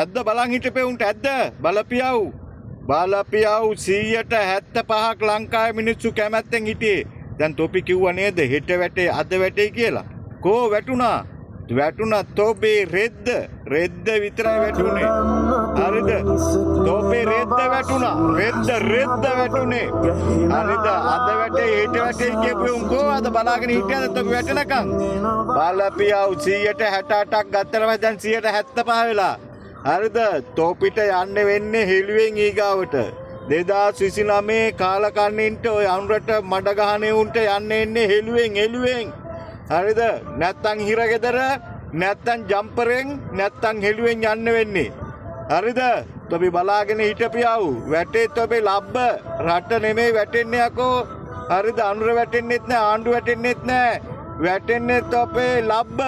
ඇද්ද බලන් හිටපේ උන්ට ඇද්ද බලපියව් 175ක් ලංකාවේ මිනිස්සු කැමැත්තෙන් හිටියේ. දැන් තොපි කිව්වා නේද හෙට වැටේ අද වැටේ කියලා. කෝ වැටුණා? වැටුණා තොපේ රෙද්ද විතරයි වැටුනේ. හරිද? තොපේ රෙද්ද වැටුණා. රෙද්ද වැටුනේ. හරිද? අද වැටේ හෙට වැටේ කියපු උන් කෝ අද බලාගෙන හිටියද තොපි වැටෙනකන්? බලපියව් 168ක් ගත්තරම දැන් 175 වෙලා. හරිද? තෝපිට යන්න වෙන්නේ හෙළුවෙන් ඊගාවට 2029 කාලකන්නින්ට ඔය අනුරට මඩ ගහනේ උන්ට යන්න එන්නේ හෙළුවෙන් හරිද? නැත්තම් හිරගෙදර නැත්තම් ජම්පරෙන් නැත්තම් හෙළුවෙන් යන්න වෙන්නේ. හරිද? තොපි බලාගෙන හිටපියව් වැටේ තොපේ ලබ්බ රට නෙමෙයි වැටෙන්නේ යකෝ. හරිද? අනුර වැටෙන්නෙත් නෑ ආණ්ඩු වැටෙන්නෙත් නෑ වැටෙන්නේ තොපේ ලබ්බ